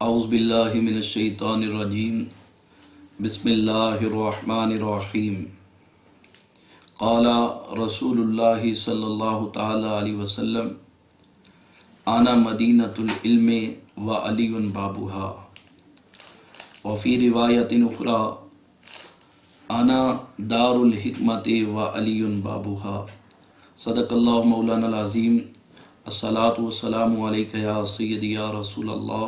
اعوذ باللہ من الشیطان الرجیم بسم اللہ الرحمن الرحیم قال رسول اللہ صلی اللہ تعالی علیہ وسلم انا مدینۃ العلم و علی بابها وفی روایت اخری انا دار الحکمت و علی بابها صدق اللہ مولانا العظیم الصلاۃ والسلام علیک یا سیدی یا رسول اللہ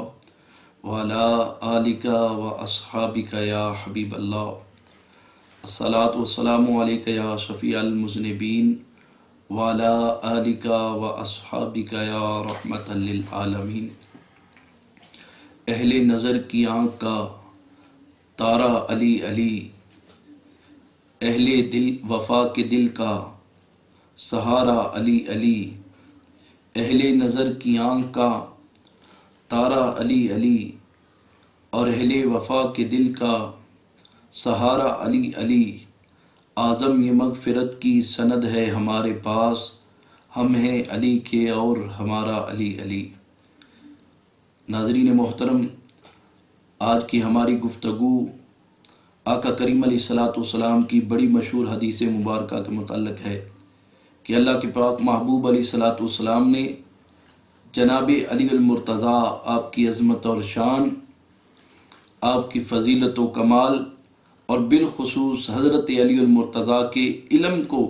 وعلی آلک و اصحابک یا حبیب اللہ الصلاۃ والسلام علیک یا شفیع المذنبین وعلی آلک و اصحابک یا رحمۃ للعالمین۔ اہل نظر کی آنکھ کا تارا علی علی، اہل دل وفا کے دل کا سہارا علی علی، اہل نظر کی آنکھ کا تارا علی علی اور اہل وفا کے دل کا سہارا علی علی۔ اعظم یہ مغفرت کی سند ہے ہمارے پاس، ہم ہیں علی کے اور ہمارا علی علی۔ ناظرین محترم، آج کی ہماری گفتگو آقا کریم علیہ الصلاۃ والسلام کی بڑی مشہور حدیث مبارکہ کے متعلق ہے کہ اللہ کے پاک محبوب علیہ الصلاۃ والسلام نے جناب علی المرتضیٰ، آپ کی عظمت اور شان، آپ کی فضیلت و کمال اور بالخصوص حضرت علی المرتضیٰ کے علم کو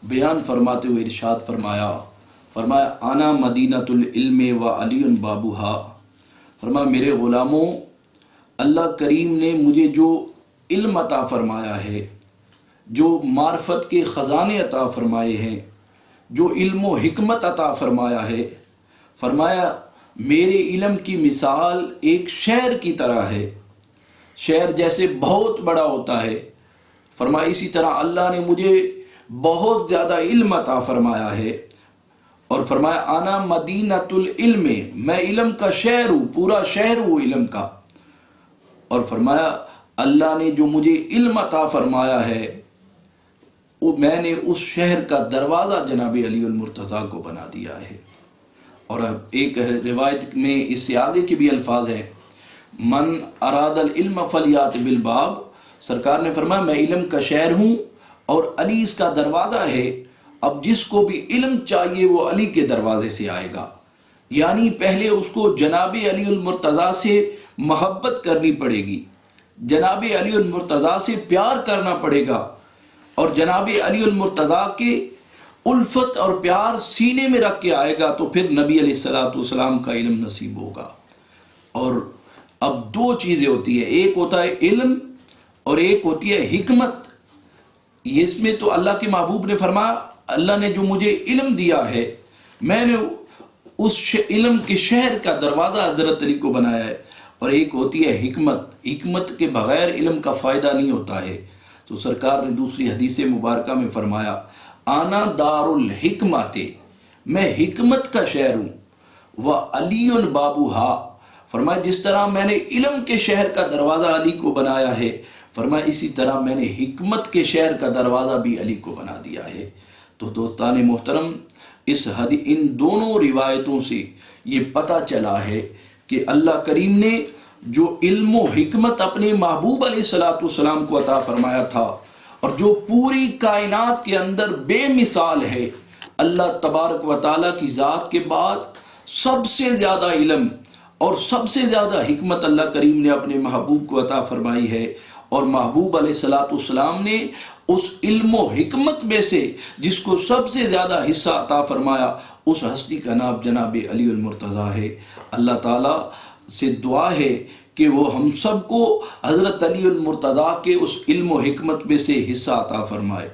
بیان فرماتے ہوئے ارشاد فرمایا انا مدینۃ العلم و علی بابها۔ فرمایا میرے غلاموں، اللہ کریم نے مجھے جو علم عطا فرمایا ہے، جو معرفت کے خزانے عطا فرمائے ہیں، جو علم و حکمت عطا فرمایا ہے، فرمایا میرے علم کی مثال ایک شہر کی طرح ہے۔ شہر جیسے بہت بڑا ہوتا ہے، فرمایا اسی طرح اللہ نے مجھے بہت زیادہ علم عطا فرمایا ہے، اور فرمایا انا مدینۃ العلم، میں علم کا شہر ہوں، پورا شہر ہوں علم کا۔ اور فرمایا اللہ نے جو مجھے علم عطا فرمایا ہے، وہ میں نے اس شہر کا دروازہ جناب علی المرتضیٰ کو بنا دیا ہے۔ اور اب ایک روایت میں اس سے آگے کے بھی الفاظ ہیں، من اراد العلم فلیات بالباب۔ سرکار نے فرمایا میں علم کا شہر ہوں اور علی اس کا دروازہ ہے، اب جس کو بھی علم چاہیے وہ علی کے دروازے سے آئے گا۔ یعنی پہلے اس کو جناب علی المرتضیٰ سے محبت کرنی پڑے گی، جناب علی المرتضیٰ سے پیار کرنا پڑے گا، اور جناب علی المرتضیٰ کے الفت اور پیار سینے میں رکھ کے آئے گا تو پھر نبی علیہ الصلوۃ والسلام کا علم نصیب ہوگا۔ اور اب دو چیزیں ہوتی ہیں، ایک ہوتا ہے علم اور ایک ہوتی ہے حکمت۔ اس میں تو اللہ کے محبوب نے فرمایا اللہ نے جو مجھے علم دیا ہے، میں نے اس علم کے شہر کا دروازہ حضرت علی کو بنایا ہے۔ اور ایک ہوتی ہے حکمت، حکمت کے بغیر علم کا فائدہ نہیں ہوتا ہے۔ تو سرکار نے دوسری حدیث مبارکہ میں فرمایا آنا دار الحکمت، میں حکمت کا شہر ہوں، و علی بابها۔ فرمایا جس طرح میں نے علم کے شہر کا دروازہ علی کو بنایا ہے، فرمایا اسی طرح میں نے حکمت کے شہر کا دروازہ بھی علی کو بنا دیا ہے۔ تو دوستان محترم، ان دونوں روایتوں سے یہ پتہ چلا ہے کہ اللہ کریم نے جو علم و حکمت اپنے محبوب علیہ الصلوۃ والسلام کو عطا فرمایا تھا، اور جو پوری کائنات کے اندر بے مثال ہے، اللہ تبارک و تعالیٰ کی ذات کے بعد سب سے زیادہ علم اور سب سے زیادہ حکمت اللہ کریم نے اپنے محبوب کو عطا فرمائی ہے، اور محبوب علیہ الصلوۃ والسلام نے اس علم و حکمت میں سے جس کو سب سے زیادہ حصہ عطا فرمایا، اس ہستی کا نام جناب علی المرتضیٰ ہے۔ اللہ تعالیٰ سے دعا ہے کہ وہ ہم سب کو حضرت علی المرتضیٰ کے اس علم و حکمت میں سے حصہ عطا فرمائے۔